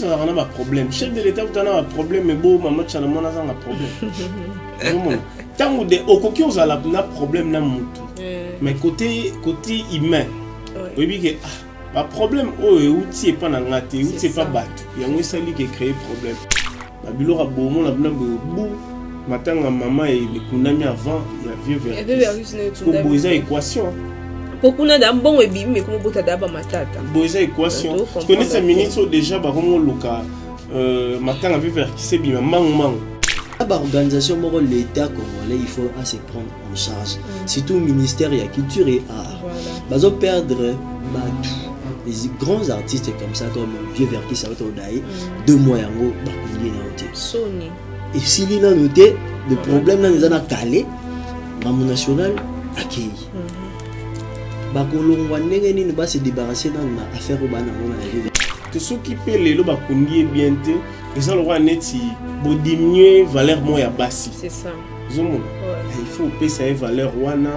ça a un problème. Chef de l'État, vous avez un problème, mais bon, maman, tu as un problème. Tant que au coquille, vous avez un problème, mais côté humain, oui, bien que problème, outil est pas dans la tête, outil est pas battu. Il y a un seul qui crée problème. La bilo a beau, on a besoin de matin, maman et les kunami avant, il y a vieux vers équation. Pourquoi n'a bon et bim mais comment vous t'adaptes à ma tête? Boisa équation. Je connais ces ministres déjà, bah comment Luka matin a vu vers qui c'est bien mang. L'organisation l'État congolais, il faut se prendre en charge. Surtout le ministère de la culture et art. Ils vont perdre les grands artistes comme ça, comme Vieux Verki Saotodaï, 2 mois en gros, Sony. et si l'on a noté, le problème là, nous avons calé, Maman National accueilli. Bakolo wanengeni ne va se débarrasser dans l'affaire au banana. Que ceux qui paient les lots bakundi bien te, ils ont le droit neti pour diminuer valeur moya bassi. C'est ça. Il faut payer sa valeur wana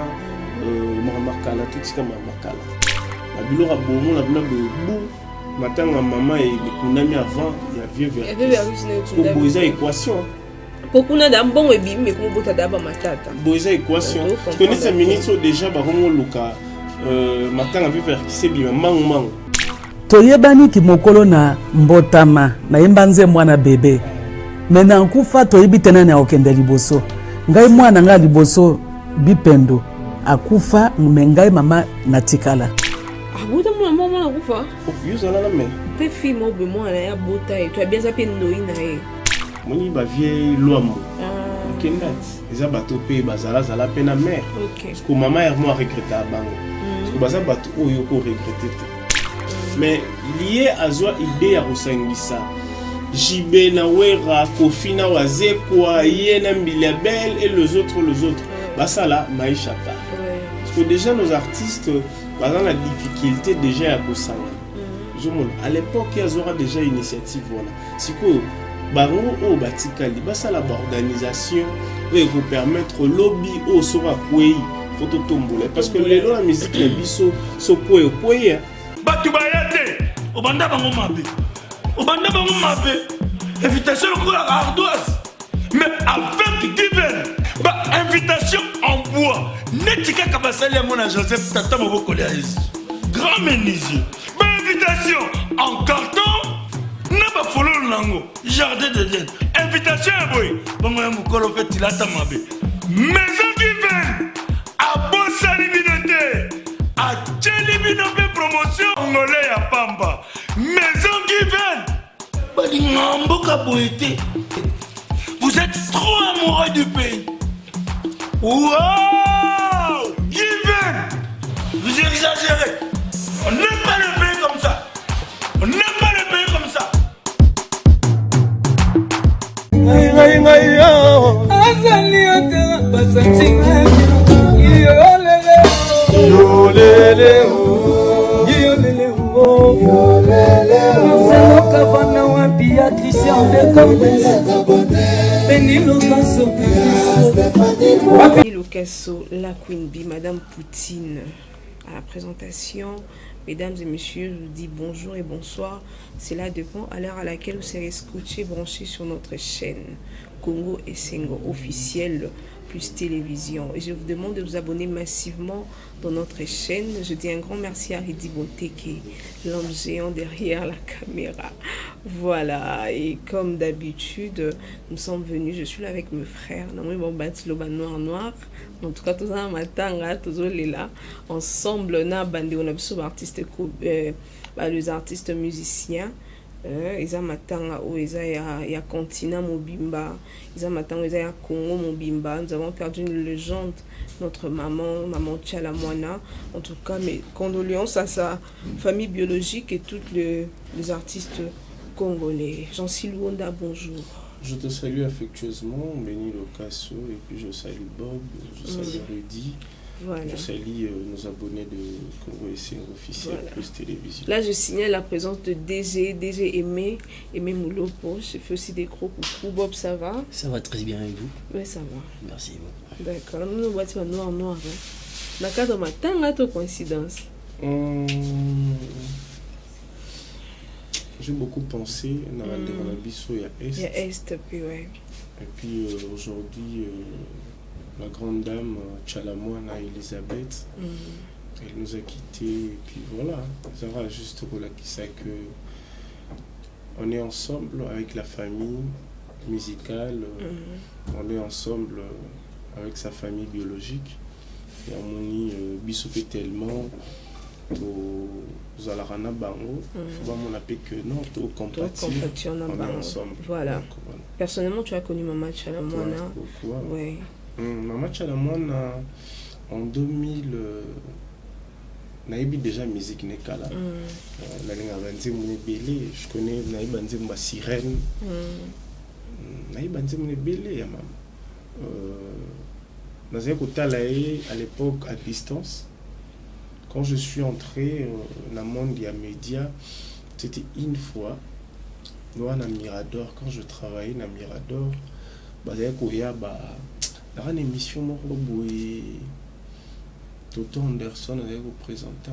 makala tout ce comme makala. La bilo a bon la bna bou matin maman et les kunami avant il y a vieux vers. Pour boisa équation. Pourquoi n'a d'un bon et bim mais comment vous t'adaptes à ma tête? Boisa équation. Je connais ces ministres déjà bah comment Luka matin a vu vers qui c'est bien mang. Toyebani ki mokolo na mbotama na yembanze mwana bebe mena nkufa toyebi tena na okende liboso ngai mwana nga liboso bipendo akufa ngai mama natikala abuta mwana akufa yuza la mais te fi mo be mwana ya bota et tu as bien sapé ndoina e moni ba vie loamo kendat eza bato pe bazala zala pe na mère parce que maman est moi regretter bango parce que baza bato oyo ko regretter. Mais lié à zoa idée à Rosangisa, Jibé Nawera, Kofina Wazekwa, Yena Mbilabel et les autres. Bah ça là, Maïcha pas. Parce que déjà nos artistes, bah dans la difficulté déjà à Kosanga. À l'époque, il y a déjà une initiative voilà. C'est que Baron au Batikali, bah ça la organisation et vous permettre lobby au sera kouei photo tombole parce que les lois la musique les biso so kouei. Batu bayate obanda bango mabe invitation pour la ardoise mais avec divin ba invitation en bois netika kabasali ya mona Joseph tata moboko le grand menuisier ba invitation en carton na ba fololo nango jardin de Dieu invitation ya boy bango ya mukolo fait tilata mabe maison divin a bosali binote a tchelibino promotion congolais à Pamba. Maison Given. Vous êtes trop amoureux du pays. Wow! Given. Vous exagérez. On n'aime pas le pays comme ça. On n'aime pas le pays comme ça. Lucasso, la Queen Bee, Madame Poutine à la présentation. Mesdames et messieurs, je vous dis bonjour et bonsoir. Cela dépend à l'heure à laquelle vous serez scotché, branché sur notre chaîne Congo et Sengo officielle plus télévision. Et je vous demande de vous abonner massivement dans notre chaîne. Je dis un grand merci à Ridi Bonteke, l'homme géant derrière la caméra. Voilà, et comme d'habitude, nous sommes venus, je suis là avec mes frères. Noir. En tout cas, tous en matin, tous là, ensemble, on a bandé, on a besoin d'artistes, les artistes musiciens. Ils ont matanga où ils y a continent Mobimba, ils ont matanga où ils y a Congo Mobimba. Nous avons perdu une légende, notre maman Tchala Moana. En tout cas, mes condoléances à sa famille biologique et tous les artistes congolais. Jean-Cy Luonda, bonjour. Je te salue affectueusement, Béni Locasso, et puis je salue Bob, je salue Rudy. Voilà. Je salue nos abonnés de Congo et Sengo officiel plus télévision. Là, je signale la présence de DG Aimé Moulopo. Je fais aussi des gros coucou. Bob, ça va? Ça va très bien avec vous? Oui, ça va. Merci beaucoup. D'accord. Nous nous voici noir. Dans le cadre de ma tanga, coïncidence. j'ai beaucoup pensé dans la Bisso et à Est. Il y a Est, puis ouais. Et puis aujourd'hui, la grande dame Tchalamoine Elisabeth, elle nous a quittés. Et puis voilà, ça va juste qui sait que on est ensemble avec la famille musicale, on est ensemble avec sa famille biologique. Et harmonie Bisso tellement. Aux Alarana Bango, on appelle que non, tout compatible, on est ensemble. Voilà. Donc, voilà. Personnellement, tu as connu Maman Tchalamoine. Ouais. Maman Tchalamoine, en 2000, naïbi déjà musique nekala. Je connais naïbi ma sirène. Naïbi mon belé, à l'époque à distance. Quand je suis entré dans le monde des médias, c'était une fois, nous à Mirador, quand je travaillais à Mirador, il y a une émission, Toto Anderson avait présenté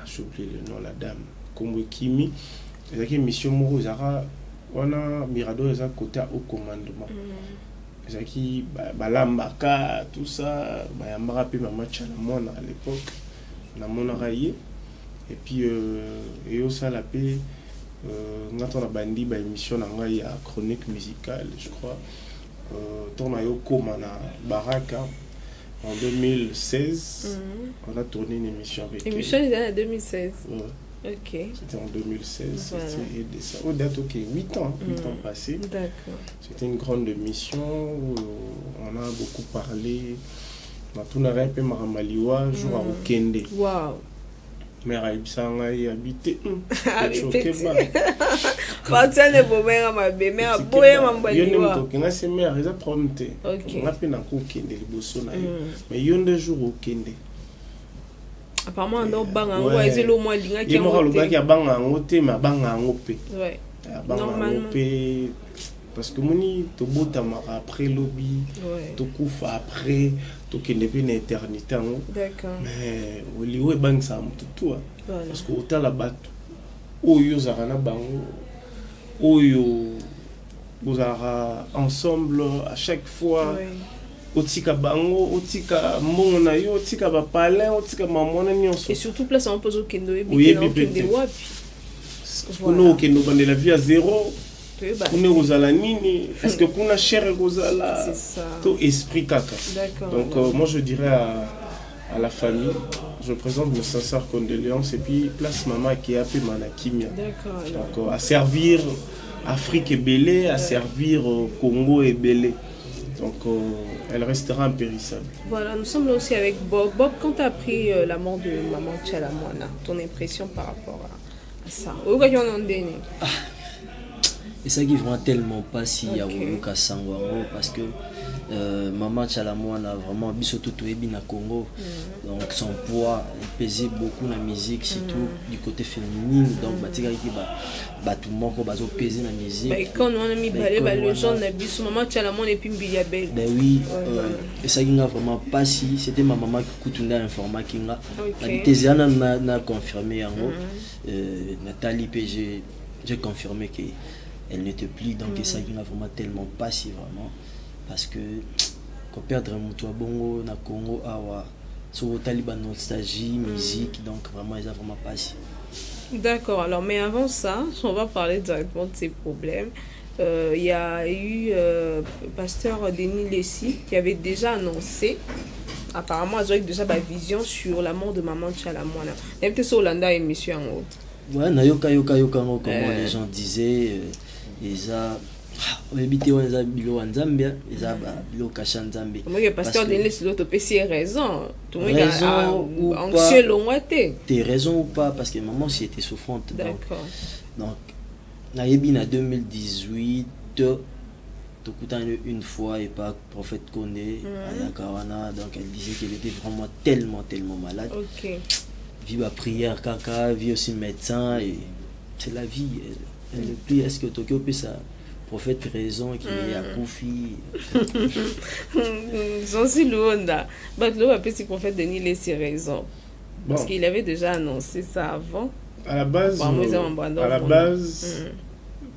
j'ai oublié le nom, la dame, comme Kimi, il y a une émission, on a Mirador, il y a un côté au commandement. Zaki balambaka tout ça bayambaka pe Maman Tchalamoine à l'époque na monaraye et puis et ça la paix ngato na bandi ba émission na ngai ya chronique musicale je crois tourna yo koma na Baraka en 2016 on a tourné une émission avec émission en 2016 Ok. C'était en 2016. Voilà. C'était au date, ok, 8 ans passés. D'accord. C'était une grande émission où on a beaucoup parlé. On a tout un peu Maramaliwa, jour à Okende. Waouh. Mère Aïbsanga y habité. Habité. Partia ne peut pas m'aber, mais à boyer Mambaliwa. Yo ne c'est mère, ils ont prompté. Ok. On a peine encore Okende, les bossons. Mais il y a un jour Okende. Apparemment non banga ngo ezelo mo linga ki ngo te ya banga ngo te ma banga ngo pe ouais normalement pe parce que moni to bota mara après lobby to kufa après to kende pe na éternité ngo d'accord mais oliwe bang ça mututu parce que otala bato oyo zarana bango oyo bozara ensemble à chaque fois otika bango otika mbona yo otika ba palin otika mamona nyonso et surtout place on pose au kendo et kende wapi kuno kendo bande la vie à zéro kuno kozala nini est-ce que kuna cher kozala to esprit kaka donc moi je dirais à la famille je présente mes sincères condoléances et puis place maman qui a appelé Manakimia donc à servir Afrique et Belé à servir Congo et Belé. Donc, elle restera impérissable. Voilà, nous sommes là aussi avec Bob. Bob, quand tu as appris la mort de Maman Tchalamoine, ton impression par rapport à ça? Et ça qui vraiment tellement pas si il y a Woluka Sangwango parce que Maman Tchalamoine a vraiment biso tout na Congo. Donc son poids pesait beaucoup dans la musique, surtout du côté féminin. Donc batika qui tout le monde bazo peser dans la musique. Quand on a mis le genre na biso Maman Tchalamoine et puis Mbiliabel. Ben oui, et ça qui n'a vraiment pas si c'était ma maman qui coutunda informa qui nga. Téziana n'a confirmé en gros. Nathalie PG j'ai confirmé que elle n'était plus donc ça qui n'a vraiment tellement pas si vraiment parce que quand perdre un toit bongo na Congo awa sur Taliban nostalgie musique donc vraiment ils a vraiment pas si. D'accord, alors mais avant ça on va parler directement de ces problèmes. Il y a eu pasteur Denis Lessi qui avait déjà annoncé apparemment ils ont eu déjà ma vision sur la mort de Maman Tchalamoine. Il y a peut-être sur Hollanda émission en haut. Ouais, nayoka comment les gens disaient ils a habité on a bilo en Zambie ils a bilo kasha Zambie moi le pasteur Denis Lessi l'autre PC raison tout le monde ou anxieux l'onguaté t'es raison ou pas parce que maman si était souffrante d'accord donc nayebi na 2018 Tokutane une fois et pas prophète Kondé à Yakawana donc elle disait qu'elle était vraiment tellement malade. OK. Vive à prière kaka, vie aussi médecin et c'est la vie. Elle ne plus est-ce que Tokyo peut ça prophète raison qui est à Koufi. J'en suis loin. Bah le petit prophète Denis Lessi raison. Parce qu'il avait déjà annoncé ça avant. À la base,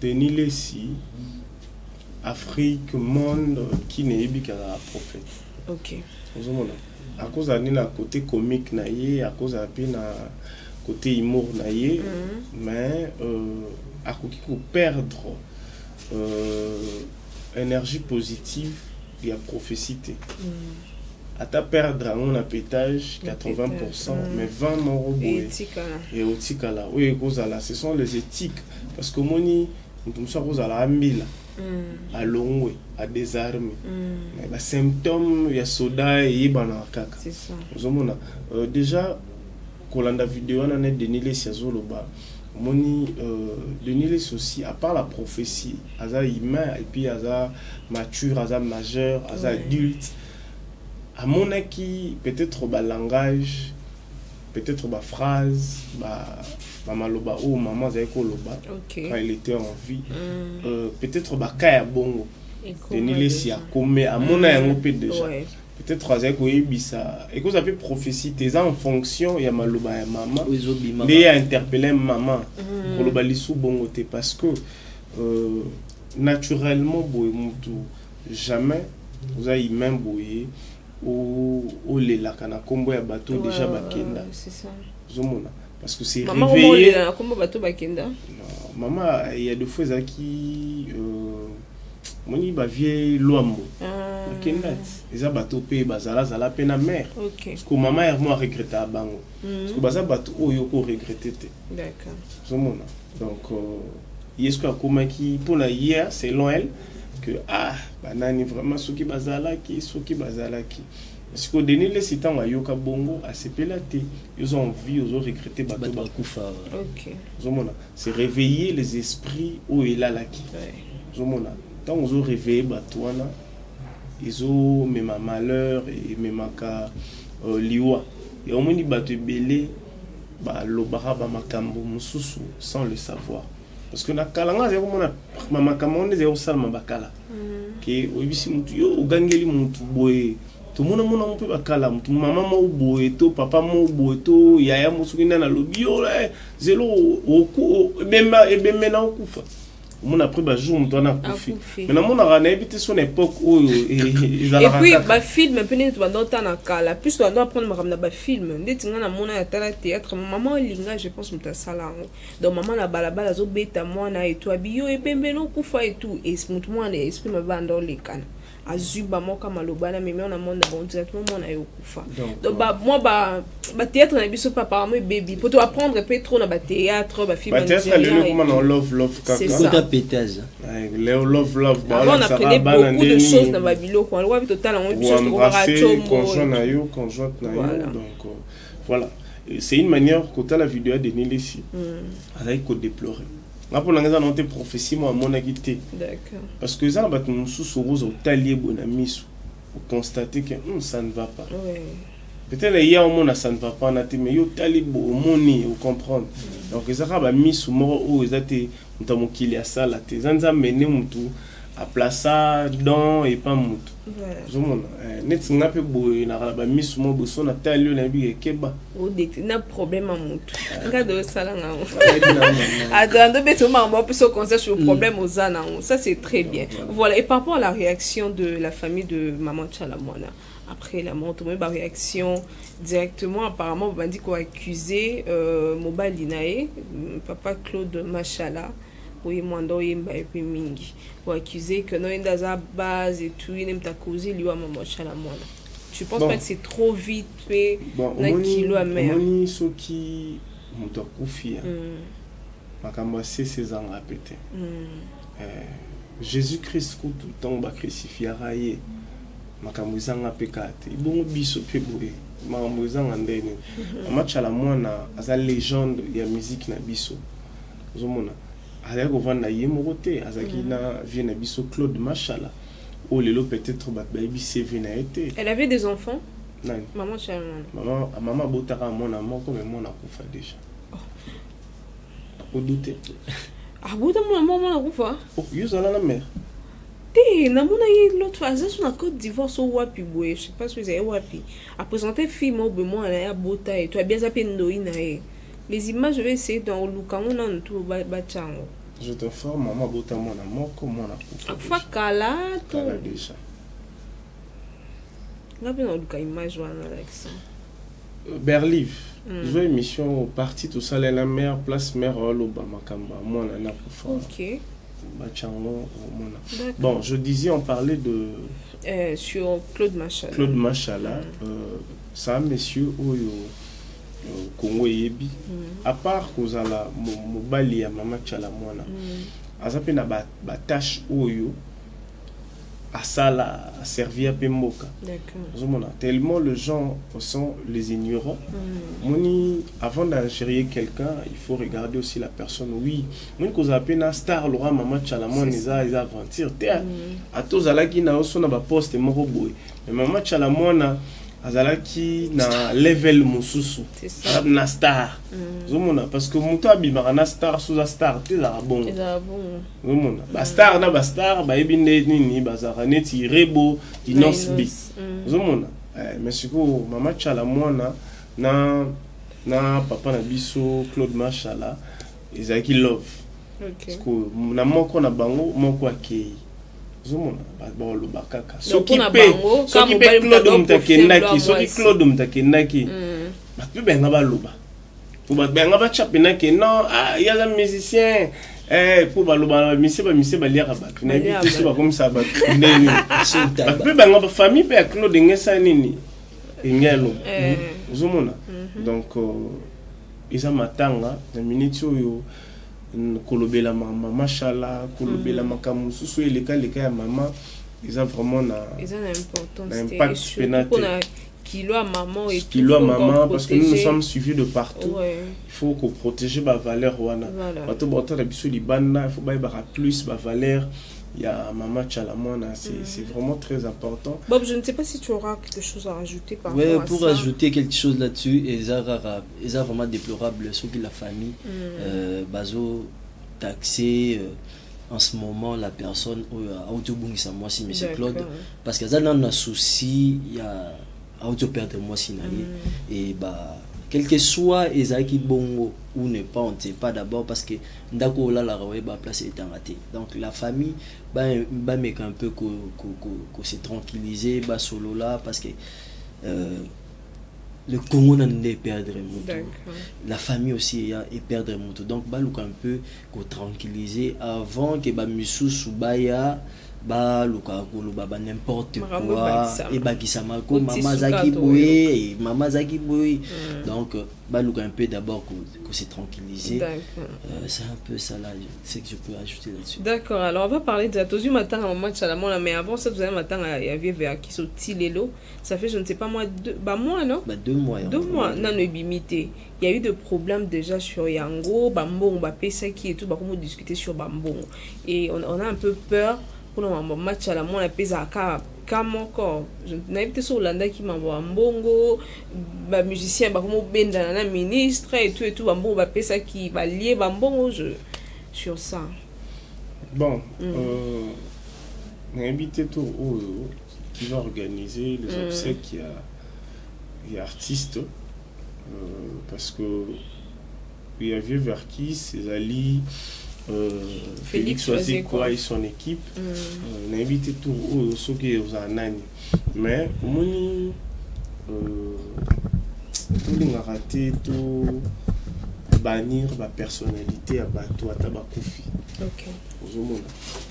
Denis Lessi, Afrique, monde, qui n'est pas un prophète. Ok. À cause d'un côté comique, à cause d'un côté humour, mais à cause de perdre énergie positive, il y a prophécité. À ta perdre à mon appétage 80%, mais 20 euros et au tikala. Oui, ce sont les éthiques. Parce que moi, nous sommes à la mille, à l'ongwe, à désarmer. Les symptômes, il y a soda et il y a kaka. C'est ça. Déjà, quand on a la vidéo, on a Denis Lessi Azoloba. Denis Lessi aussi, à part la prophétie, il est humain, et puis il est mature, il est majeur, il est adulte. À mon avis, peut-être le langage, peut-être la phrase, maman loba ou maman zaiko loba quand il était en vie, peut-être le kaya bongo. Denis Lessi a commis à mon avis déjà. Peut-être zaiko ibisa. Et que vous avez prophétie, t'es en fonction, il y a maloba et maman. Il y a interpellé maman pour le balisou bongo parce que naturellement boy mutu jamais vous avez même boy ou les lakana combo ya bateau déjà bakenda. C'est ça. Zomona parce que c'est maman réveillé. Maman combo bateau bakenda. Maman il y a des fois qui moni ba vieille loamo. Bakenda. Eza bateau pe bazala zala pe na mer. Parce que maman est moi regretter bango. Parce que baza bateau oyo ko regretter te. D'accord. Zomona. Donc yesko akoma qui pour la hier selon elle que banani vraiment soki bazalaki parce que Denis Lessi tant ayoka bongo asepelate ils ont envie ils ont regretté bato bakufa. OK. Zomona c'est réveiller les esprits où il a laki. Zomona tant ils ont réveillé bato wana ils ont même malheur et même ka liwa et au moins bato belé lobara ba makambo mususu sans le savoir. Parce que na kalanga zeko mona mama kamonde zeko salma bakala ke obisi mutu yo ugangeli mutu boye to mona mpe bakala mutu mama mo boye to papa mo boye to yaya musukinda na lobio zelo oku ebembe na okufa mona après ba jour mutu na kufi mais na mona rana ebité son époque oyo et puis ba film peut-être pendant temps na kala plus on doit apprendre makamna ba film ndetinga na mona ya tala théâtre maman linga je pense muta sala donc maman na balabala zo beta mwana et tout abiyo ebembe no kufa et tout et mutu mwana esprit mabanda lekana azuba moka malobana mais on a monde bon directement mona yo kufa donc moi ba théâtre na biso papa apparemment baby pour apprendre peut trop na ba théâtre ba film théâtre le comment love kaka pétage love on apprenait beaucoup de choses dans ma bilo quoi on total on chose on va conjoint na yo donc voilà c'est une manière quand la vidéo de Denis Lessi avec qu'on déplorer pour l'engagement dans tes prophéties moi mon agité d'accord parce que ça va nous sous rose au talier bon ami pour constater que ça ne va pas peut-être il y a un monde ça ne va pas mais yo talier bon moni vous comprendre donc ça va mis sous mort ou exacté notamment qu'il y a ça là tes anza mener mutu à placer dans et pas mutu voilà net nga pe boy na ba mis sous mort boso na talier na bi keba o de na problème à mutu nga de sala nga attends beto ma moi plus au conseil sur le problème aux ana ça c'est très bien voilà et par rapport à la réaction de la famille de maman Chalamwana après la mort on a réaction directement apparemment on m'a dit qu'on a accusé Mobile Linae papa Claude Machala oui mwando yemba et puis mingi ou accusé que non dans sa base et tout il n'aime ta causer lui à maman Chalamwana. Tu penses pas que c'est trop vite fait na kilo à mer moni soki muto kufia makambo c'est ans répété Jésus-Christ tout le temps ba crucifié raillé makambo zanga pekate bon biso pe boye makambo zanga ndene Mama Chalamwana aza légende ya musique na biso zomona avec au vent naïe moroté azaki na vie na biso Claude Machala ou lelo peut-être ba baby CV na été elle avait des enfants non maman Chalamwana maman botaka mona moko mais mona kufa déjà au douter bota mona kufa yo zala la mère na mona l'autre fois ça sur la Côte d'Ivoire so wapi boye je sais pas si vous avez wapi a présenté film au moi na ya bota et toi bien ça pe ndoi na Les images, je vais essayer dans le Lukango, dans tout Bachango. Je t'informe, maman, bota mon amour, comment on a fait. Faut Kala, tout. Kala déjà. On a bien dans le image, avec ça. Berliv. J'ai une émission au parti, tout ça, la meilleure place, meilleure rôle au Bamakamba. Moi, on a pour faire. Ok. Bachango, bon, je disais, on parlait de. Sur Claude Machala. Claude Machala, ça, monsieur, Congo Yebi. À part que vous avez mobali ya Mama Chala Mwana, azape na ba tâche oyo asala a servi à Pemboka. D'accord. Tellement les gens sont les ignorants. Moni, avant d'ingérer quelqu'un, il faut regarder aussi la personne. Oui, moni ko zape na star Laura Mama Chala Mwana ils aventure. À tous alaki na oso na ba poste moko boy. Mais Mama Chala Mwana azalaki na level mususu na star zomona parce que muto abimaka na star sous a star te za bon zomona ba star na ba star ba ebinde nini bazaka neti rebo dinos bi zomona mais siko Mama Chala Mwana na papa na biso Claude Machala ezalaki love parce que na moko na bango moko akei zomona ba lo bakaka soki pe Claude Mtakendaki soki Claude Mtakendaki ba pe benga ba loba pour ba benga ba chapena ke non il y a un musicien pour ba loba mise ba lira ba na bi so ba comme ça ba nini ba pe benga ba famille pe Claude ngesa nini ngelo zomona donc isa matanga na minute yo kolobela mama machala kolobela makamu susu eleka ya mama ils ont vraiment un impact pénaté kilo à maman et kilo à maman parce que nous sommes suivis de partout. Il faut qu'on protège ma valeur wana bato bota la biso libanda il faut ba plus ma valeur. Il y a Mama Chala Mwana, c'est vraiment très important. Bob, je ne sais pas si tu auras quelque chose à rajouter par rapport à ça. Pour ajouter quelque chose là-dessus, et ça vraiment déplorable, ce que la famille, bazo taxé en ce moment la personne a autobungisa moi si monsieur Claude, parce que ça n'a un souci, il y a auto perdre moi si et bah quel que soit ezaki bongo ou ne pas, on ne sait pas d'abord parce que ndako la rawe ba place est raté. Donc la famille ba mec un peu ko se tranquilliser ba solo là parce que le Congo n'a pas perdre mon la famille aussi et perdre mon tour. Donc ba look un peu ko tranquilliser avant que ba misu subaya ba luka koloba ba n'importe quoi et ba kisama ko mama zaki boy donc ba luka un peu d'abord que c'est tranquillisé. C'est un peu ça là, c'est que je peux ajouter là-dessus. D'accord, alors on va parler de la tozu matin à Mama Chala Mwana, mais avant ça vous avez matin il y avait vers qui sauti lelo, ça fait je ne sais pas moi 2 mois non 2 mois. 2 mois non bimité. Il y a eu des problèmes déjà sur Yango, Bambong, Bapesa qui et tout, bah comment discuter sur Bambong et on a un peu peur. Pour le match à la moindre pesa comme encore je n'avais pas sur Hollande qui m'envoie un bongo ba musicien ba comme benda na ministre et tout bon ba pesa qui va lier ba bongo sur ça bon on a invité tout qui va organiser les obsèques il y a artistes parce que il y a vieux Verkis ses alliés Félix Oazé quoi et son équipe on a invité tout ceux qui ont un mais on a raté tout bannir ma personnalité à bateau à Tabakoufi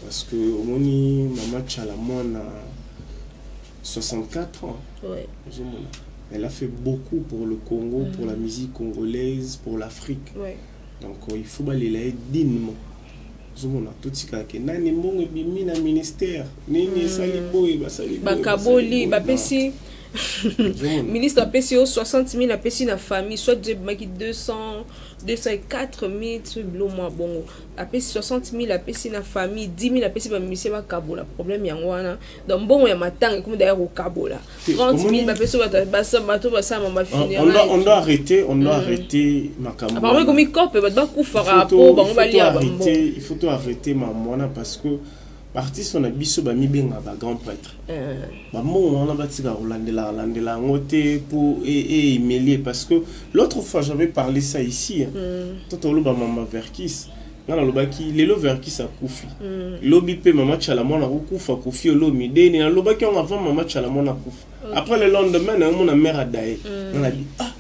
parce que Mama Chala Mwana 64 ans elle a fait beaucoup pour le Congo pour la musique congolaise pour l'Afrique donc il faut aller là dignement zomona totika ke nani mbongo bimi na ministère nini sali boy bakaboli bapesi ministre a payé 60 000 a payé na famille soit de maki 204 000 blo moi bon a payé 60 000 a payé na famille 10 000 a payé ba monsieur ba kabola problème yango wana donc bon ya matanga comme d'ailleurs au kabola 30 000 ba payé ba ça mama finir on doit arrêter makambo apparemment comme il cope ba kufa rapport ba on va lire il faut tout arrêter mamona parce que artiste on a biso ba mi benga ba grand prêtre ba mo on a batika rolandela ngote pour et mêler parce que l'autre fois j'avais parlé ça ici tout le ba mama Verkis ngana lobaki lelo Verkis a kufi lobi pe mama Chalamona kufa kufi lo mideni na lobaki on avant mama Chalamona kufa après le lendemain na mon mère a daé on a dit ah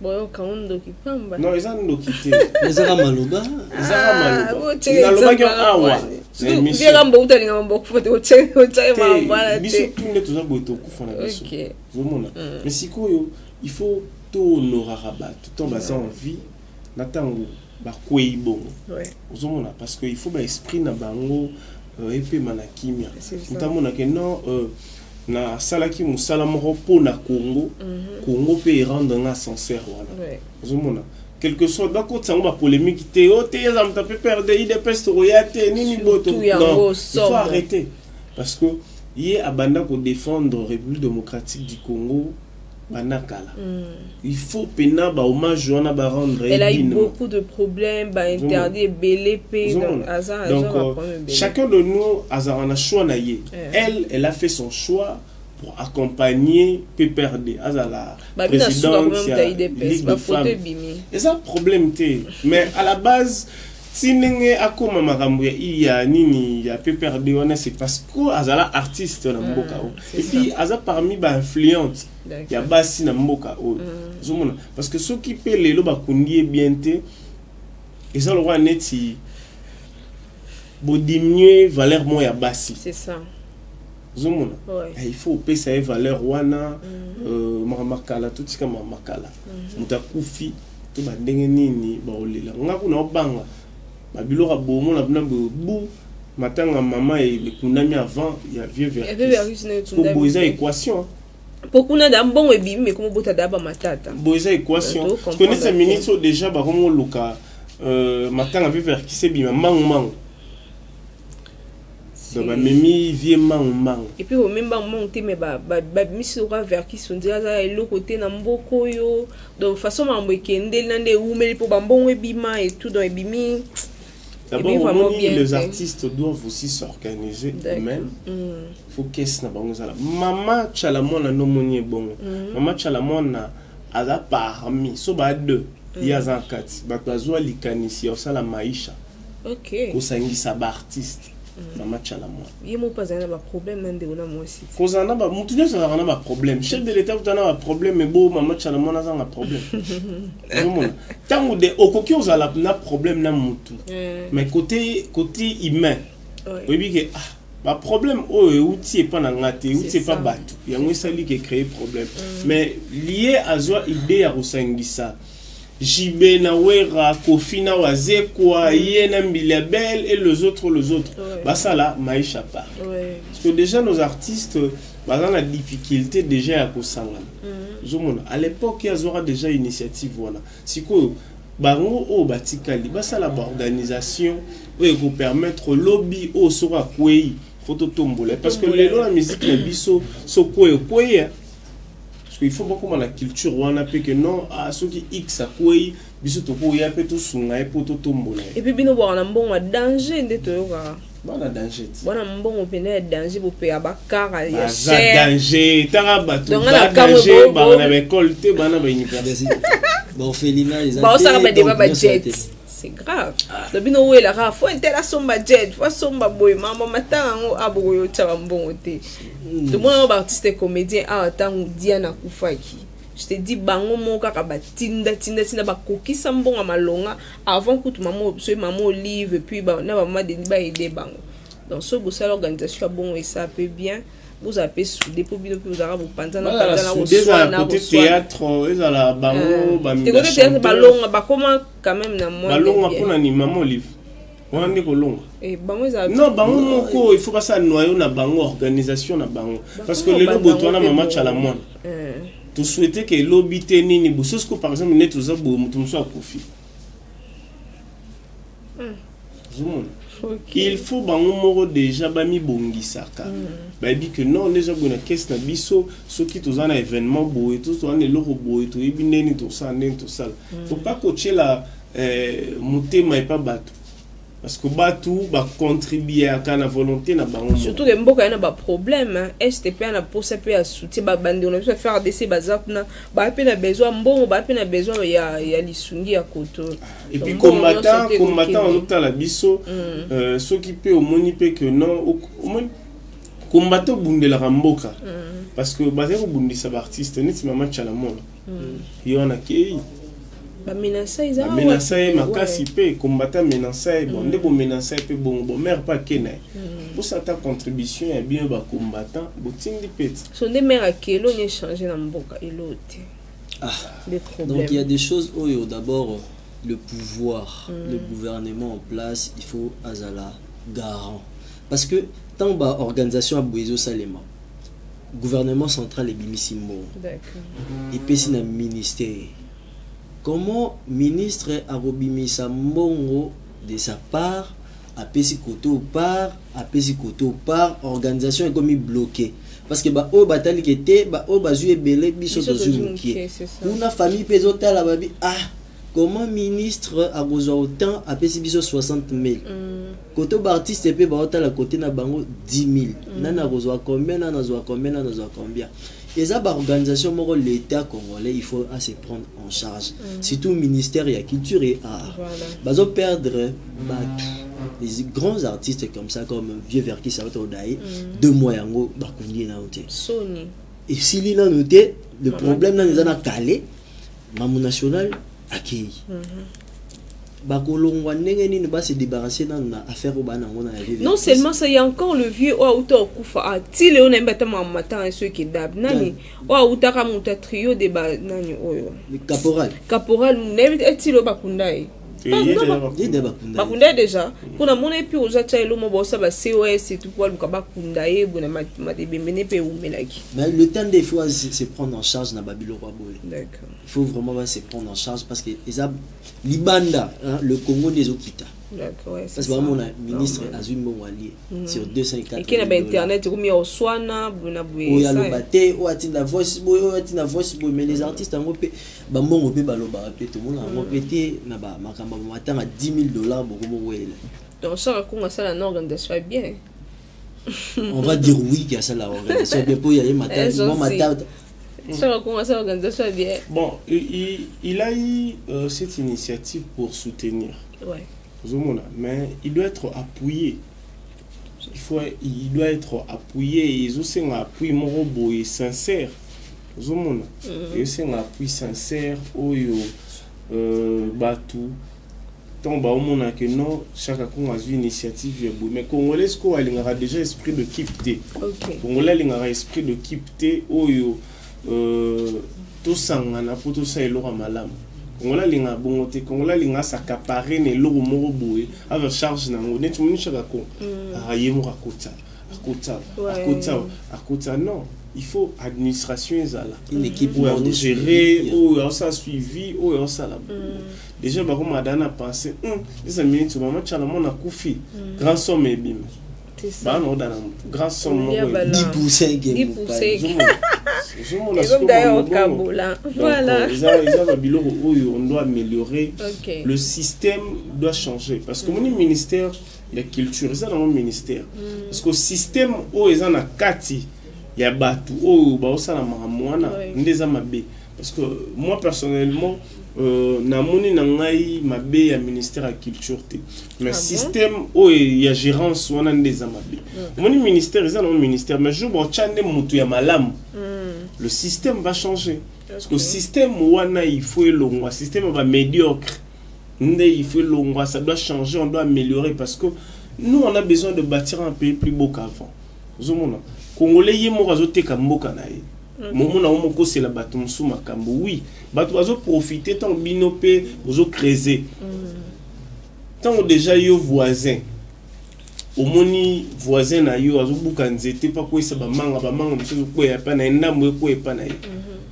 boyo kaundo kipamba non ils ont quitté ezaka maloba na lobaki awa viera mbouta linga mboko fote oche mambala biso tunde toza boto kufa na biso zomona mais sikoyo il faut to honorer rabat tout en basant en vie natango ba kwei bongo zomona parce que il faut ba esprit na bango epé manakimia ntamona que non na salaki musala moko po na Congo Congo pe rendre nga sincère voilà zomona quelque soit d'accord ça va polémique té o té ça me tape perdre IDPS royauté nini boto non il faut arrêter parce que yé abanda ko défendre République démocratique du Congo banakala il faut pena ba hommage on a ba rendre elle a eu beaucoup de problèmes ba interdit BLP donc chacun de nous a choix na yé elle a fait son choix pour accompagner PPRD azala présidente Ligue de femmes et ça problème té mais à la base sinenge akoma makambo ya nini ya PPRD on c'est parce que azala artiste na mboka et puis aza parmi ba influente ya basi na mboka zomona parce que ceux qui paient lelo ba kundie bien té et ça le roi neti bo diminuer valeur mo ya basi c'est ça zomona il faut payer sa valeur wana makala tout ce que makala mutakufi to ba ndenge nini ba olela ngaku na obanga ba bilora bomo na bina bu matanga mama et le kunami avant il y a vieux Verkis ko boza équation pokuna da mbongo ebimi mais comment bota daba matata boza équation je connais ces ministres déjà ba komo luka matanga vieux Verkis ebima mangu donc mimi vie mang et puis au même monter mais ba misi ora Verkis on dirait ça et le côté na mboko yo donc façon mambo ekende nande umeli po bambongo ebima et tout dans ebimi d'abord les artistes doivent aussi s'organiser eux-mêmes faut qu'est-ce na bango zala mama Chalamona no moni bongo mama Chalamona aza parmi so ba deux il y a un quatre ba bazwa likanisi au sala maisha ko sangisa ba artiste mama Chalamona yemo pas un problème nande ona moi aussi kozana ba mutu nyo ça na problème chef de l'état utana ba problème mais bon mama Chalamona za na problème non tango de okoki ozala na problème na mutu mais côté humain oui que ba problème outil pas na ngate outil pas bato yango sali que créer problème mais lié à zo idée ya kosangisa Jibé na wera Kofina wazekwa yena Mbilabel et les autres bah ça là maïcha pas parce que déjà nos artistes bah dans la difficulté déjà à kosangana zomona à l'époque il y a déjà initiative voilà siko bango o batikali bah ça la organisation et vous permettre lobby au sera kwei photo tombola parce que les la musique la biso so kwei il faut beaucoup la culture wana pe que non à ceux qui x a quoi biso to ko ya pe to sunga e poto tombola et puis bino bwana mbongo danger ndeto yoka bwana danger bwana mbongo pene danger bo pe abakara ya cher danger tara batu danger bana récolter bana ba université bon Felina les ba ça ba débat budget c'est grave donc bino we la ra faut intela somba jet faut somba boy mama matango aboyo tshaba mbongo te tout le monde artiste comédien a tango Diana Kufaki je te dis bango mo kaka batinda ba kokisa mbongo malonga avant que tout maman so maman olive puis ba na maman de ba aider bango donc ce beau ça l'organisation bon et ça peut bien vous avez soudé pour bien vous arabes panza na côté théâtre ils la bango ba mi théâtre balonga ba comment quand même na moi balonga pona ni maman olive on est kolonga et bango za non bango moko il faut pas ça noyau na bango organisation na bango parce que le lobo tona mama Chalamona tu souhaitais que l'obité nini bososko par exemple net aux abo mutu so akofi il faut bango moko déjà ba mi bongisaka ba dit que non déjà bona caisse na biso soki tozana événement boye tout on est loko boye to ibineni to ça nen to ça faut pas coacher la mutema et pas bateau parce que batu ba contribuer à la volonté na bango. Surtout les mboka yana ba problème STP na posa pe à soutien ba bande on a faire DC bazak na ba pe na besoin mbongo ba pe na besoin ya lisungi ya koto. Et puis combattant on ta la biso ceux qui peut au moni pe que non au moni combattant bundela ramboka parce que bazero bundisa ba artiste ni mama chalamona. Yona ki ba menaça makasi pe combattant menaça bon ndebo menaça pe bon mère pas kena pour sa ta contribution ya bien ba combattant botindi pet son des mères akelo ni changer na mboka elote des problèmes. Donc il y a des choses où d'abord le pouvoir le gouvernement en place il faut azala garant parce que tant ba organisation a boizo salema gouvernement central et bimisimo d'accord et puis c'est un ministère. Comment ministre arobimisa mbongo de sa part à pesi koto part organisation est comme bloqué parce que ba o batali kete ba o bazu ebele biso tozuki una famille pezota la babi comment ministre agozo autant à pesi biso 60 000 koto ba artiste pe ba ota la côté na bango 10 000 nana agozo combien et ça, l'organisation, l'État congolais, il faut se prendre en charge. Surtout le ministère de la Culture et Art. Ils vont perdre les grands artistes comme ça, comme Vieux Verki Saotodaï, 2 mois à Sony. Et si l'île a noté, le problème, nous avons calé, Mamou National accueilli. Non seulement ça, il y a encore le vieux Outa Kufa. Tile on aime tellement matin et ceux qui dab nani. Outa Kamuta trio de nani oyo. Caporal n'aime tilo bakundai. Bakundai déjà. Kuna mona epi oza tchailo mo bossa ba COS et tout pour le bakundai bona matebemene pe umelaki. Mais le temps des fois c'est prendre en charge na Babylone Raboy. D'accord. Il faut vraiment se prendre en charge parce que Libanda, le Congo des Okita. D'accord, ouais, parce que vraiment le ministre Azim Bonwali sur 204. Et qui n'a pas internet, comme il y a Oswana, Bonaboué. Oui, il y a le bâté, ou a-t-il la voice boy, mais les artistes en Europe, Bamon Ope Baloba, tout le monde a répété, Naba, Makamba, matin à $10,000, beaucoup de donc ça raconte ça la organisation est bien. On va dire oui qu'il y a ça la organisation bien pour y aller matin, bon matin. Ça raconte ça l'organisation est bien. Bon, il a eu cette initiative pour soutenir. Ouais. Mais il doit être appuyé. Il doit être appuyé et ils ont un appui morobo et sincère. Ils ont un appui sincère oyo batu. Tant ba omona que non chaque fois a une initiative mais congolais ko alingara déjà esprit de kipté. OK. Congolais alingara esprit de kipté oyo to sangana pour to sa elora malamu. Kongola linga bongote kongola linga s'accaparer ne loro moro boye avec charge na ngo netu muni chaka ko ayemo rakota akota non il faut administration ezala une équipe pour gérer ou ça suivi ou ça là déjà ba ko madana penser les amis tu maman chala mona kufi grand somme ebim ba no dana grand somme 10%. Et donc d'ailleurs au Kabola. Voilà. On doit améliorer. Le système doit changer. Parce que mon ministère de la culture, c'est dans mon ministère. Parce que le système où ils ont la kati, il y a batu, où ils ont la maramouana, parce que moi personnellement, na moni na ngai mabe ya ministère de la culture mais système où il y a gérance wana ndeza mabe moni ministère ils ont un ministère mais je bon chande mutu ya malam le système va changer parce que le système wana il faut le système va médiocre il faut le ça doit changer on doit améliorer parce que nous on a besoin de bâtir un pays plus beau qu'avant zomona congolais yemo azote ka mboka na ye momo na omoko c'est la bato musu makambo oui bato bazo profiter tant binopé ozo creuser tant déjà yo voisin omoni voisin na yo azo buka nzete pa ko isa ba manga musu ko ya pa na ndambo ko epa na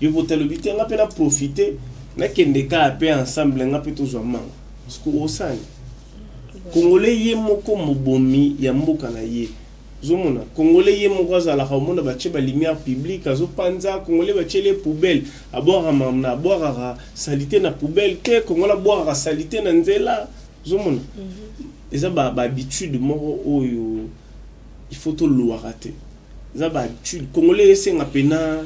yo botalo biti nga pe na profiter na kende ka pe ensemble nga pe tozwa manga parce que osani congolais ye moko mobomi ya mboka na ye zomona congolais ye moko azala ka mona bache ba lumière publique azo panza congolais bache les poubelles abora mamna abora salité na poubelle ke kongola boira salité na nzela ozomona eza habitude moko oyo il faut to lo rater eza habitude congolais esenga pena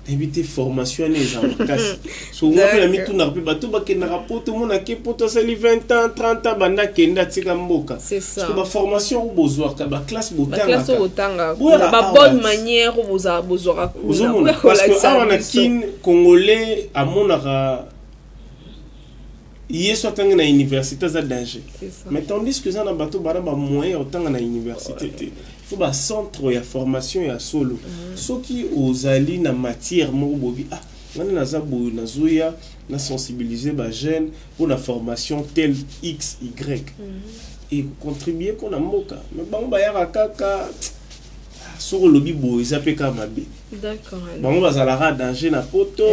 éviter formation les avocats so on appelle mi tuna pe bato bakendaka poto mona ke poto sali 20 ans 30 ans banda kenda tika mboka c'est ça parce que ba formation ou bozwa ka ba classe botanga ba bonne manière bozwa kuna parce que on kin congolais à monaka hier soit na université za danger mais tandis que ça na bato bara ba moyen autant na université il faut ba centre ya formation ya solo soki ozali na matière mo bobi ngana naza boyo nazoya na sensibiliser ba jeunes pour la formation telle x y et contribuer qu'on a moka mais bango ba ya kaka sur le bibo ils appellent comme mabe. D'accord. Bon, on va à la danger na poto.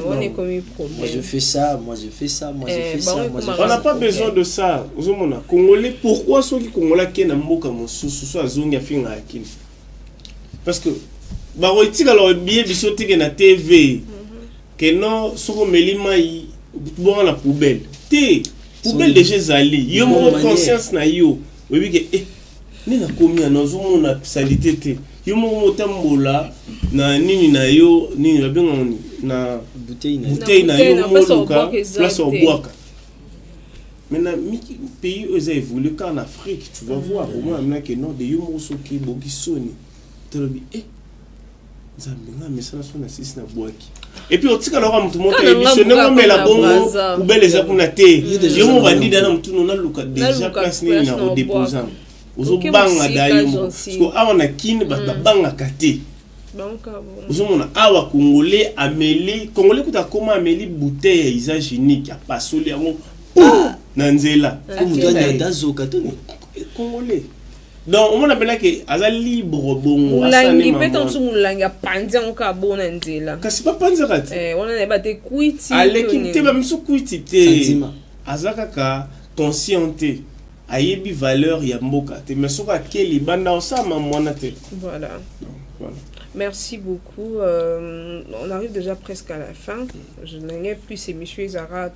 On est comme un problème. Moi je fais ça, moi je fais ça, moi je fais ça, moi je fais ça. On n'a pas besoin de ça. Ozomona Congolais, pourquoi ceux qui Congolais qui na mboka mosusu so azonga finga akini? Parce que ba roitika lo billet bisote ke na TV. Que non soko melima yi bon la poubelle. Té poubelle déjà zali. Yo mo conscience na yo. Oui que ni na komi na ozomona salité té. Yo mo tambola na nini na yo nini la benga na bouteille na yo mo luka place au boaka. Maintenant pays eux a évolué car en Afrique tu vas voir au moins maintenant que non de yo mo soki boki soni. Tolobi Zambinga mesana sona sisi na boaki. Et puis otika lora mtu moto émissionné comme la bongo poubelle eza kuna té. Yo mo bandi dana mtu na luka déjà place ni na redéposant. Ozobanga dayo parce que awana kine banga kate ozomona awa congolais ameli congolais kuta koma ameli bouteille ya usage unique ya pasoli yango na nzela mutanya dazoka to congolais donc on appelle que aza libre bongo asane maman peut-être mulanga panza ngoka bona nzela kasi pas panza rat on a ba te kuiti ale kinte ba miso kuiti te azaka ka conscienté ayebi valeur ya mboka te mais soka keli banda osama mwana te. Voilà. Voilà. Merci beaucoup. On arrive déjà presque à la fin. Je n'ai plus ces messieurs Zara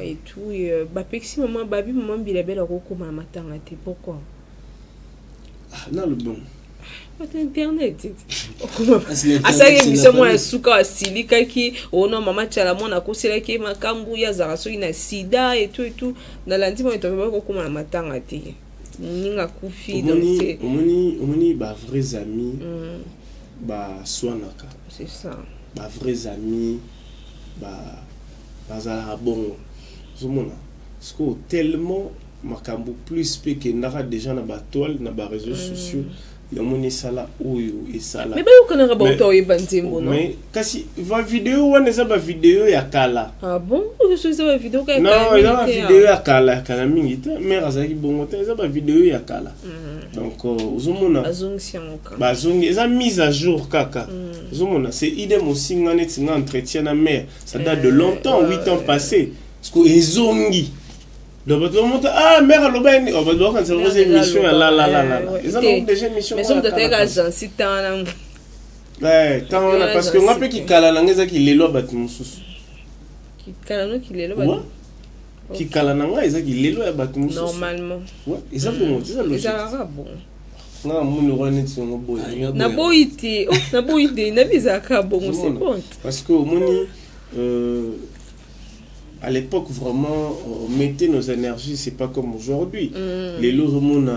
et tout et bapexi maman babi maman bilabela roko ma matanga te pourquoi? Non le bon. Internet asa émission moi suka asilika ki ona mama chala mwana kosela ki makambu ya Zara so ina sida et tout na lundi moi to ba ko kuma na matanga te ninga kufi donc c'est omoni ba vrais amis ba swanaka c'est ça ba vrais amis ba zala bon zomona parce que tellement makambu plus pe que nara déjà na ba toile na ba réseaux sociaux yamoni sala oyo esala mais ba yokana ba to yebanzembo non mais kasi va vidéo wana eza ba vidéo ya kala bon je suis ba vidéo ka non eza ba vidéo ya kala mingi te mais azaki bongo te eza ba vidéo ya kala donc ozomona bazongi eza mise à jour kaka ozomona c'est idem aussi ngane tinga entretien na mère ça date de longtemps 8 ans passés parce que ezongi donc mère alobani on va devoir quand c'est une émission là ils ont déjà émission mais on doit agence tant ouais tant parce que on peut qui kala nangeza ki lelo batu mususu qui kala no ki lelo batu qui kala nanga eza ki lelo ya batu mususu normalement ouais ils ont bon c'est logique ça bon na munu rone tsongo boy na boyité na boyité na bizaka bon c'est bon parce que moni à l'époque vraiment on mettait nos énergies c'est pas comme aujourd'hui les lots monde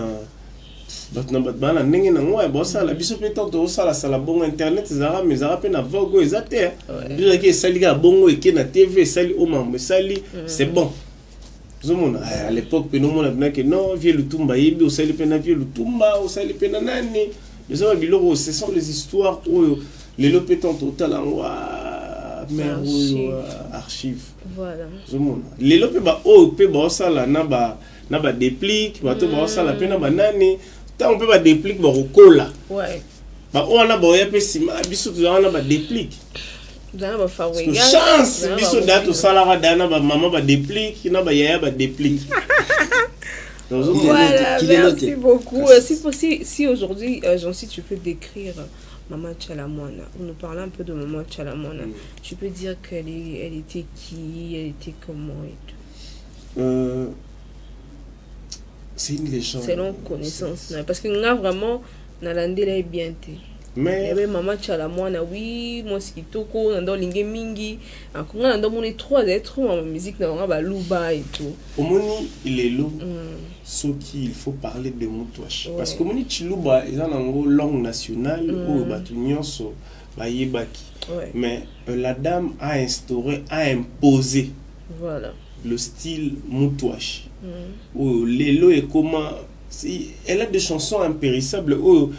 batna ndenge na ngwa bossa la biso peto to sala sala bongo internet zara mais zara pe na vogo ezate déjà que salika bongo et que na TV sali o mambe sali c'est bon zomona à l'époque pe no mona bina que non vieux lutumba yebi o sali pe na vieux lutumba o sali pe na nani mais ça biloko ce sont les histoires où les lopetant total ngwa mère archive voilà zomona lelo pe ba o pe ba osala na ba déplique ba to ba osala pe na ba nani ta on peut ba déplique ba rokola ouais ba o na ba ya pe sima biso to na ba déplique dana ba fawega chance biso dato sala dana ba maman ba déplique na ba yaya ba déplique voilà merci beaucoup si aujourd'hui Jean-Si tu peux décrire Maman Tchalamwana, on nous parle un peu de Maman Tchalamwana. Tu peux dire qu'elle était qui, elle était comment et tout. c'est une légende. Selon connaissance. Parce que nga vraiment, Nalande là est bien té. Mais il y avait maman Tchala Mwana, oui, moi c'est Kitoko, Nando Lingé Mingi. Encore on a dans mon trois êtres, ma musique n'a pas Luba et tout. Au Moni, il est là. Ce qu'il faut parler de Moutouache. Parce que Moni Chiluba, ils ont une langue nationale ou Batunianso, Bayebaki. Mais la dame a instauré, a imposé le style Moutouache. Oh, Lélo et comment. Elle a des chansons impérissables. Oh,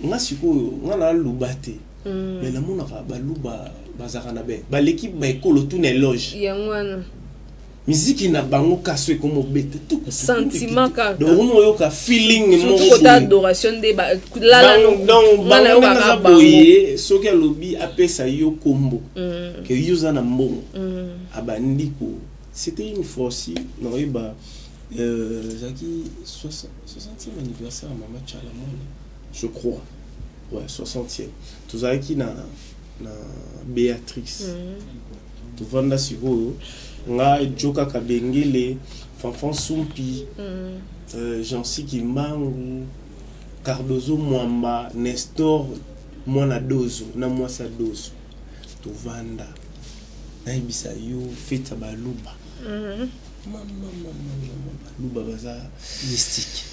nga siko nga na lubate mais la mona ba luba bazarana be ba l'équipe ba ekolo tout na loge yangwana musique na bango kaso comme bete tout sentiment ka donc on yoka feeling mo ko d'adoration de ba la donc ba na boye soki alobi apesa yo kombo que yuza na mbongo abandiko c'était une fois aussi non ba Zaki 60e anniversaire à Maman Tchala Mwana. Je crois. Ouais, 60e. Tu sais qui na Béatrice. Tu vois là sur eux. Nga Joka Kabengele, Fanfan Sumpi, Jansi Kimbangu, Cardozo Mwamba, Nestor Mwana Dozo, na Mwasa Dozo. Tu vois là. Na ibisa yo feta baluba. Luba baza mystique.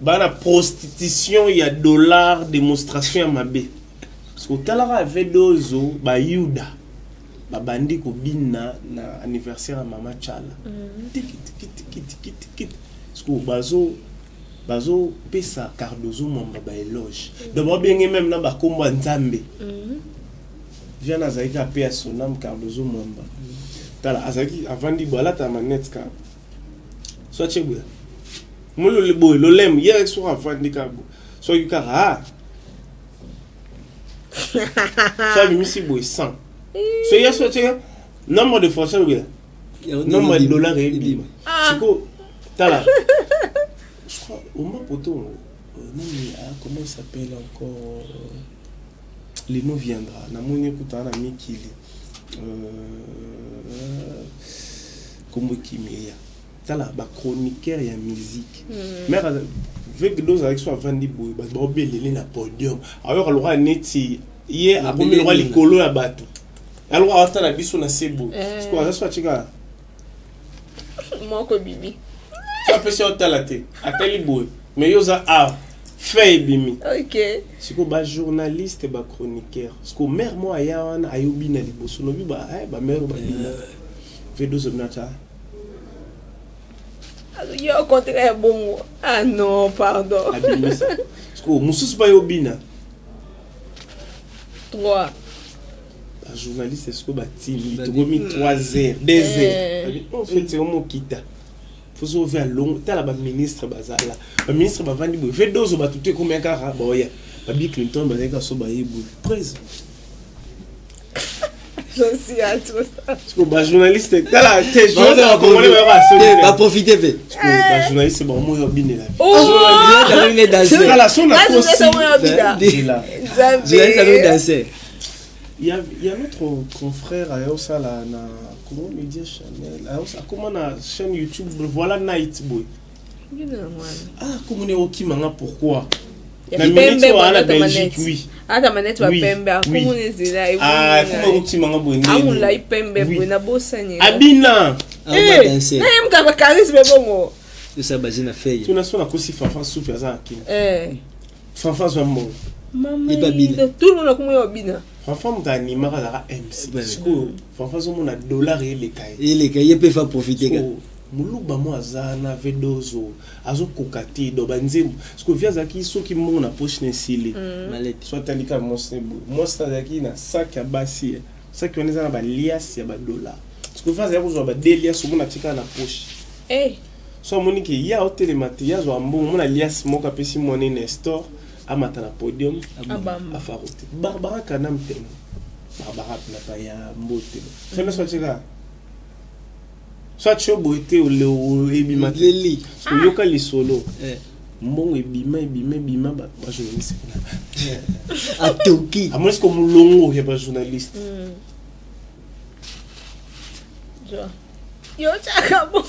Bana prostitution, il y a dollars, démonstration à Mabé. Parce que talara avait dozo, ba yuda, ba bandi ko bina na anniversaire à Mama Tchala. Parce que bazo pesa Cardozo Mwamba ba éloge. D'abord bien même na ba kombo nzambe. Viens na zaika pe à son âme Cardozo Mwamba. Tala azaki avant di bola ta manette ka. Soit chez vous. Moi le boy le lem hier soir avant di ka. Soit you ka ah. Ça lui mis boy 100. So hier soit chez nombre de fois ça oui. Nombre de dollars et bim. C'est quoi tala. Je crois au moins poto non comment il s'appelle encore les noms viendra. Na moni kutana mikili. Comme Kimeya. Tala ba chroniqueur ya musique. Mais avec deux avec soit Vandi Boy, ba belele na podium. Alors alors neti hier a comme le roi likolo ya bato. Alors ata na biso na sebo. Ce quoi ça soit chika. Moko bibi. Ça peut se otalaté. Ateli boy. Mais yoza a fait bimi. OK. C'est quoi ba journaliste ba chroniqueur. Parce que mère moi ya wana ayobi na liboso no bi ba ba mère ba bina. Fait deux obnata. Yo contraire bon. Ah non, pardon. Abimisa. Parce que mususu ba yobina. 3. La journaliste est ce que ba timi to gomi 3 heures, 2 heures. En fait c'est homo kita. Faut sauver à long tala ba ministre bazala. Ba ministre ba vandi bo. Fait deux ba tout comme un cara boya. Ba Bill Clinton ba ka so ba yibu. 13. Je suis à tout ça. Parce que ba journaliste tala te je va profiter fait. Ba journaliste ba mo yobine la vie. Journaliste ça veut danser. Tala son na danser. Il y a notre confrère Ayosa là na comment média Chanel Ayosa comment na chaîne YouTube voilà Night Boy. Ah comment on est okimanga pourquoi? Na minute à la Belgique oui. Ah ta manette va pembe comment on est là et ah comment okimanga boy. Ah on l'a pembe boy na bosanye. Abina. Ah va danser. Na yemka ba charisme bongo. C'est ça basé na feuille. Tu na so na kosi Fanfan soupe za akim. Fanfan zo mbongo. Maman, tout le monde a comment yobina. Fanfan m'anima la MC. Parce que Fanfan zo mona dollar et les cailles. Et les cailles peuvent profiter. Muluba mo azana vedozo azo kokati do banzemu parce que via zaki soki mo na poche ne sili malette soit talika mo sebo mo stazaki na sac ya basi sac on ezana ba lias ya ba dollar parce que via zako zo ba delias mo na tika na poche so moni ki ya hotel matia zo ambo mo na lias mo ka pesi mo ne store amata na podium afarote Barbara Kanam tem Barbara na pa ya mbote fena so tika soit tu boité ou le ebima leli so yoka li solo mbongo ebima ba journaliste atoki amos comme longo ya ba journaliste yo chaka bon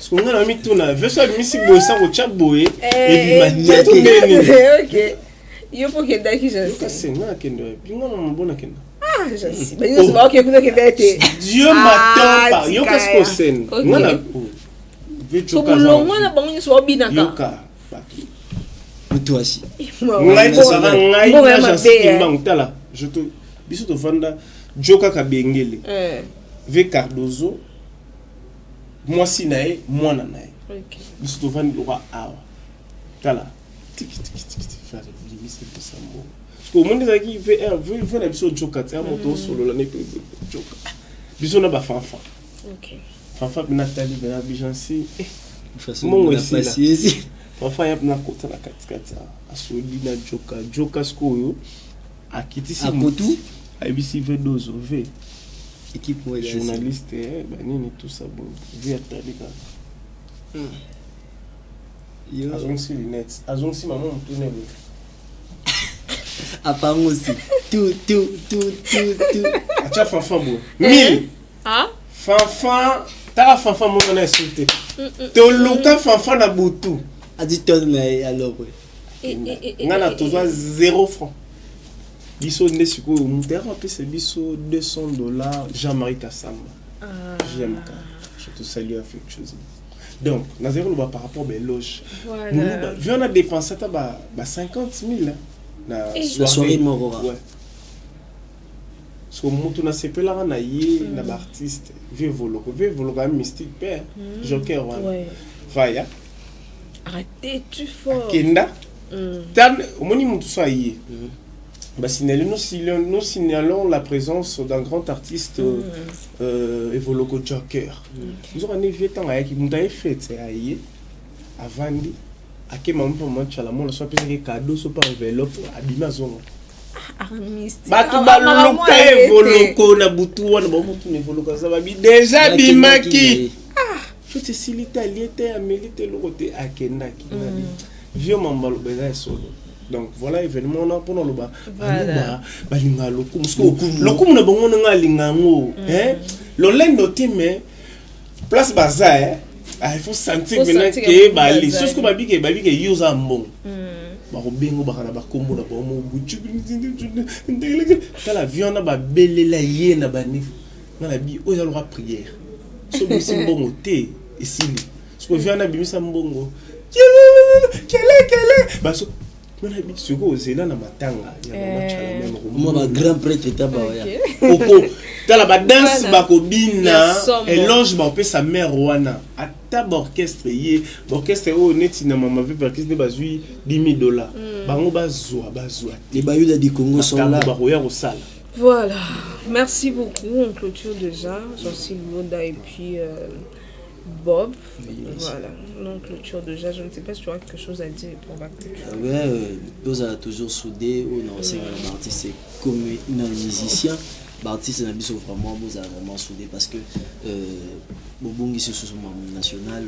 parce qu'on a mis tout na verso misi boy ça au chat boy et puis tout ma OK. Il faut que daki je sais. c'est na kendo puis on a bon kendo. Ah, je sais. Mais nous pas OK que bête. Dieu m'attend par yo qu'est-ce qu'on scène. On a so bolongo na bango nyo so bina ka. Yoka. Toi aussi. Ngai ça va ngai na jasi mbangtala. Je te biso to vanda Joka Kabengele. Ve Cardozo. Moi si nae, moi na nae. OK. Biso to vanda roi awa. Tala. Tiki faire des bimis de sambo. Parce que monde zaki veut na biso Joka ta moto solo la ne Joka. Biso na ba fanfa. OK. Fanfa Nathalie bena bijansi. Mon aussi. Fanfa ya na kota na katikata. Asoli na Joka skoyo. Akiti si motu. ABC V12 V. Équipe journaliste, nini tout ça bon. Vu atalika. Yo. Azon si lunettes. Azon si maman on tourne. Apparemment aussi. Tout. Acha fanfan bon. 1000. Ah? Fanfan, ta fanfan mon na insulté. To luka fanfan na butu. A dit ton mais alors ouais. Ngana toza 0 francs. Biso Nesiko Moutera, c'est biso $200 Jean-Marie Kassamba. J'aime ça. Je te salue affectueusement. Donc, nous avons par rapport à l'éloge. Voilà. On a dépensé 50 000 la soirée Morora. Ouais. Parce que nous avons fait là, on a eu un artiste. Vieux Voloko, mystique père. Joker. Faya. Arrêtez, tu fort. Kenda. Au moins, nous avons nous signalons la présence d'un grand artiste Evoloko Joker. Nous avons vu tant que nous avons fait avant de à quel moment on soit plus cadeau soit par enveloppe à Bimazon. Evoloko na butu wana bamutu Evoloko ça va déjà bimaki. Faut te si l'italien était amélité le côté à Kendaki. Vieux mambalo beza solo. Donc voilà événement là pour nous ba balinga lokum lokum na bango nga lingango lo lendo time place baza il faut sentir maintenant que bali sauf que babi que use ambon ba ko bengo ba kana ba kombo na ba mo buchu kala viande ba belela ye na ba ni na la bi o ya lo prière so bi simbongo te esili so viande bi sambongo kele ba so on a mis ce que c'est là dans ma tanga moi grand prêtre tabaoya oko tala ba danse ba kobina eloge ba pe sa mère wana ata orchestre yé orchestre o neti na mama veut orchestre bazui $10,000 bango bazwa les bayuda du Congo sont là ba roya au salle. Voilà, merci beaucoup. On clôture déjà Jean-Sylvain Loda et puis Bob. Voilà, donc clôture déjà. Je ne sais pas si tu as quelque chose à dire pour la clôture. Ouais, nous avons toujours soudé. On a enseigné un artiste comme un musicien. L'artiste n'a pas vraiment soudé parce que Bobongi c'est sur mon national.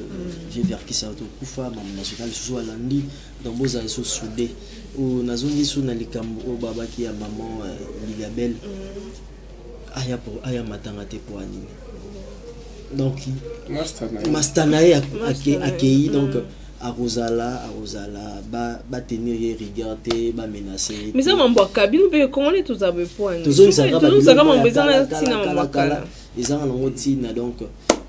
J'ai vers qui ça a Koufa, mon national, sur Alandi. Donc vous avez soudé. On a zone sur Nalikambo, Baba qui a maman Ligabel. Aya matangate pour animer. Donc Mastanae accueilli donc à Rosala ba tenir regarder ba menacer mais ça m'envoie cabine mais comment les tous avez point tous ça m'a besoin na tina makala ils ont un tina donc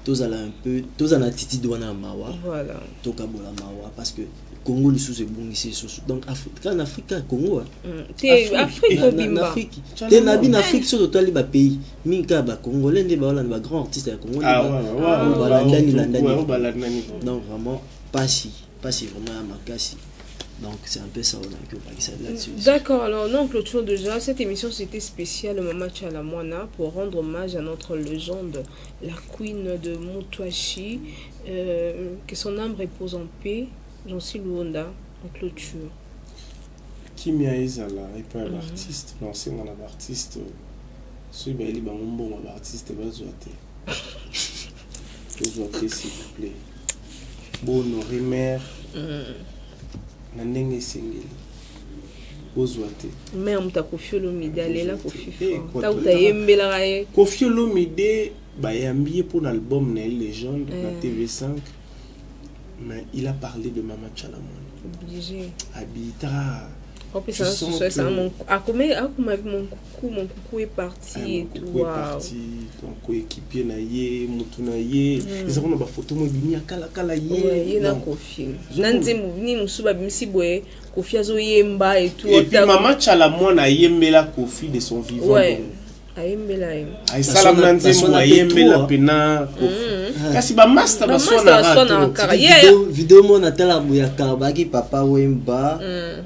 tous à un peu tous en attitude wana mawa voilà to kabola mawa parce que Congo le sous est bon ici donc en Afrique Congo Afrique en Afrique t'es nabi en Afrique sur toi les pays minka ba congolais ne ba ba grand artiste à Congo donc vraiment pas si vraiment à Makassi. Donc c'est un peu ça on a que là-dessus. D'accord, alors non, clôture déjà. Cette émission c'était spécial le Mama Chalamwana pour rendre hommage à notre légende, la queen de Mutwashi, que son âme repose en paix. Jean-Sylvain Loda en clôture. Kimia Izala et pas l'artiste, l'ancien artiste. Celui qui est bon artiste s'il vous plaît. Bon mère na ndenge sengeli ozwate mais amta Koffi Olomide alela Koffi ta utayembela kaye Koffi Olomide bayambiye pour l'album na légende na TV5 Mais il a parlé de Maman Chalamon. Obligé. Habitra. Oh, puis ça, mon coucou est parti et tout. Mon coucou est parti. Ton coéquipier naïe, Moutunaïe. Ils ont une photo de Bini à Kala Yé. Oui, il y a Kofi. Nanzi Mouvni Moussouba Bimsi Boé, Kofi Azo Yemba et tout. Et puis Maman Chalamon a yemé la Kofi de son vivant. Ouais. Ayembela. Ay salam nanzi mo ayembela pena Kofi. Kasi ba master ba sona vidéo mon atala buyaka baki papa Wemba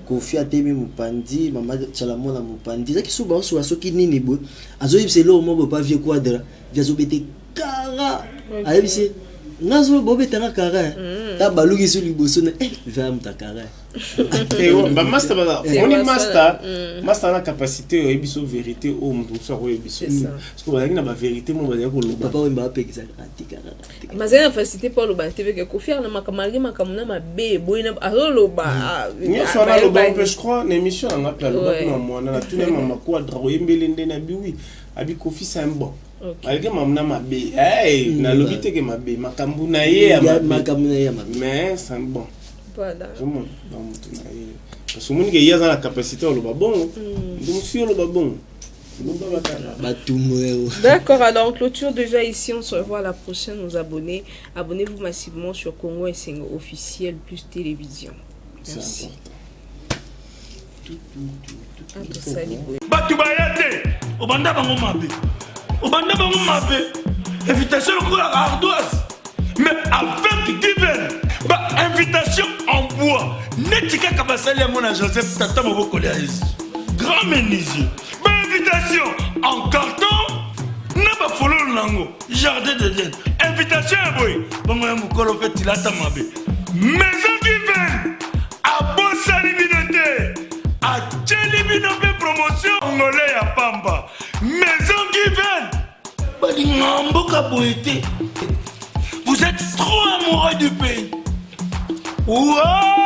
Kofi atemi mupandi Mama Chalamon na mupandi zaki suba so asoki nini bo azo yibselo mo bo pa vie quadra via bete kara ayibse nazo bobe tanga kara ta baluki su liboso na va mutakara ba master ba on master na capacité o ebiso vérité o mtu so ko ebiso parce que ba na ba vérité mo ba ko loba papa Wemba pe exactement mais na facilité pour le battre que Kofi na makamali makamuna mabe boyina azoloba ni so na loba je crois na émission na appel loba na mwana na tout na makwa dra yembele ndena biwi abi Kofi c'est un bon. Alge mamna mabe na lobité que mabe makambu na ye ya mabe mais c'est bon. Voilà. Parce que mon gars il y a la capacité au loba bon. Donc si au loba bon. D'accord, alors on clôture déjà ici, on se revoit à la prochaine, nos abonnés. Abonnez-vous massivement sur Congo SNG officiel plus télévision. Merci. Invitation ardoise, mais avec divers. Invitation en bois. Netika Kabasali à mon Joseph Tata Moboko grand menuisier. Invitation en carton. N'a pas follow lango. Jardin de Dieu. Invitation à boy. Bon, Mokolo fait il a tamabé. Maison divine. À Bossa Libinoté. À Tchelibinoté promotion. Angolais à Pamba. Maison divine. Vous êtes trop amoureux du pays. Wow!